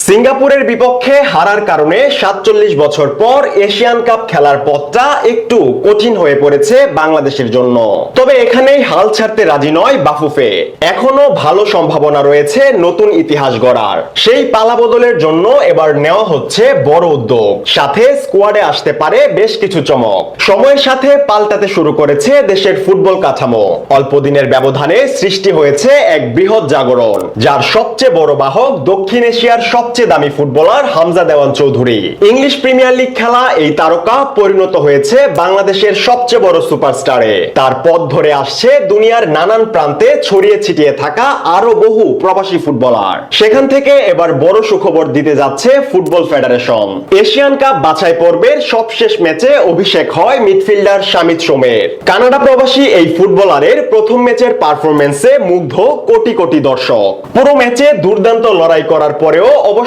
সিঙ্গাপুরের বিপক্ষে হারার কারণে ৪৭ বছর পর এশিয়ান কাপ খেলার পথটা একটু কঠিন হয়ে পড়েছে বাংলাদেশের জন্য। তবে এখানেই হাল ছাড়তে রাজি নয় বাফুফে। এখনো ভালো সম্ভাবনা রয়েছে নতুন ইতিহাস গড়ার। সেই পালাবদলের জন্য এবার নেওয়া হচ্ছে বড় উদ্যোগ, সাথে স্কোয়াডে আসতে পারে বেশ কিছু চমক। সময়ের সাথে পাল্টাতে শুরু করেছে দেশের ফুটবল কাঠামো। অল্প দিনের ব্যবধানে সৃষ্টি হয়েছে এক বৃহৎ জাগরণ, যার সবচেয়ে বড় বাহক দক্ষিণ এশিয়ার সবচেয়ে দামি ফুটবলার হামজা দেওয়ান চৌধুরী। ইংলিশ প্রিমিয়ার লিগ খেলা এই তারকা পরিণত হয়েছে বাংলাদেশের সবচেয়ে বড় সুপারস্টারে। তার পথ ধরে আসছে দুনিয়ার নানান প্রান্তে ছড়িয়ে ছিটিয়ে থাকা আরো বহু প্রবাসী ফুটবলার। সেখান থেকে এবার বড় সুখবর দিতে যাচ্ছে ফুটবল ফেডারেশন। এশিয়ান কাপ বাছাই পর্বের সবশেষ ম্যাচে অভিষেক হয় মিডফিল্ডার শামিত সোমের। কানাডা প্রবাসী এই ফুটবলারের প্রথম ম্যাচের পারফরম্যান্সে মুগ্ধ কোটি কোটি দর্শক। পুরো ম্যাচে দুর্দান্ত লড়াই করার পরেও অবশ্য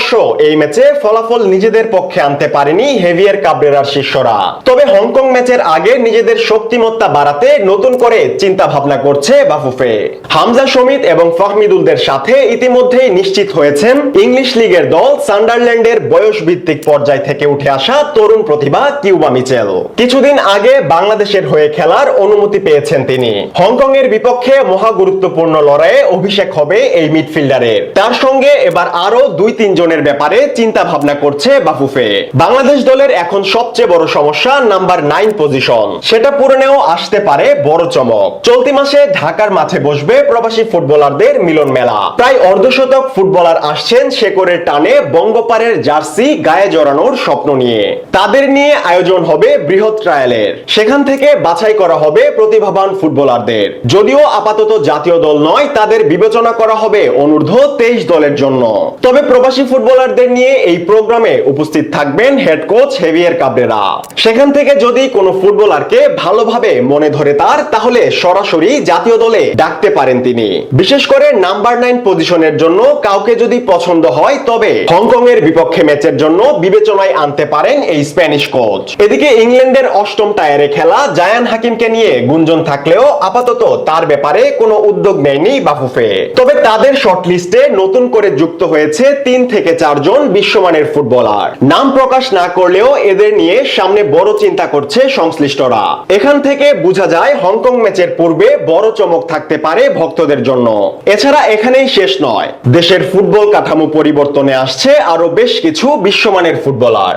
এই ম্যাচে ফলাফল নিজেদের পক্ষে আনতে পারেনি হেভিয়ার কাবরেরার শিষ্যরা। তবে হংকং ম্যাচের আগে নিজেদের শক্তিমত্তা বাড়াতে নতুন করে চিন্তা ভাবনা করছে বাফুফে। হামজা শমিত এবং ফাহমিদুলদের সাথে ইতিমধ্যেই নিশ্চিত হয়েছেন ইংলিশ লিগের দল সান্ডারল্যান্ডের বয়স ভিত্তিক পর্যায় থেকে উঠে আসা তরুণ প্রতিভা কিউবা মিচেল। কিছুদিন আগে বাংলাদেশের হয়ে খেলার অনুমতি পেয়েছেন তিনি। হংকং এর বিপক্ষে মহা গুরুত্বপূর্ণ লড়াইয়ে অভিষেক হবে এই মিডফিল্ডারের। তার সঙ্গে এবার আরো ২-৩ জনের ব্যাপারে চিন্তা ভাবনা করছে বাফুফে। বাংলাদেশ দলের এখন সবচেয়ে বড় সমস্যা নাম্বার 9 পজিশন। সেটা পূরণেও আসতে পারে বড় চমক। চলতি মাসে ঢাকার মাঠে বসবে প্রবাসী ফুটবলারদের মিলন মেলা। প্রায় অর্ধশতক ফুটবলার আসছেন শেকড়ের টানে বঙ্গপারের জার্সি গায়ে জড়ানোর স্বপ্ন নিয়ে। তাদের নিয়ে আয়োজন হবে বৃহৎ ট্রায়ালের। সেখান থেকে বাছাই করা হবে প্রতিভাবান ফুটবলারদের। যদিও আপাতত জাতীয় দল নয়, তাদের বিবেচনা করা হবে অনূর্ধ্ব 23 দলের জন্য। তবে প্রবাসী ফুটবলারদের নিয়ে এই প্রোগ্রামে উপস্থিত থাকবেন হেড কোচ হেভিয়ার কাবরেরা। সেখান থেকে যদি কোনো ফুটবলারকে ভালোভাবে মনে ধরে তাহলে সরাসরি জাতীয় দলে ডাকতে পারেন তিনি। বিশেষ করে নাম্বার 9 পজিশনের জন্য কাউকে যদি পছন্দ হয়, তবে হংকং এর বিপক্ষে ম্যাচের জন্য বিবেচনায় আনতে পারেন এই স্প্যানিশ কোচ। এদিকে ইংল্যান্ডের 8ম টায়ারে খেলা জায়ান হাকিমকে নিয়ে গুঞ্জন থাকলেও আপাতত তার ব্যাপারে কোনো উদ্যোগ নেয়নি বাফুফে। তবে তাদের শর্টলিস্টে নতুন করে যুক্ত হয়েছে 3 থেকে 4 জন বিশ্বমানের ফুটবলার। নাম প্রকাশ না করলেও এদের নিয়ে সামনে বড় চিন্তা করছে সংশ্লিষ্টরা। এখান থেকে বোঝা যায় হংকং ম্যাচের পূর্বে বড় চমক থাকতে পারে ভক্তদের জন্য। এছাড়া এখানেই শেষ নয়, দেশের ফুটবল কাঠামো পরিবর্তনে আসছে আরো বেশ কিছু বিশ্বমানের ফুটবলার।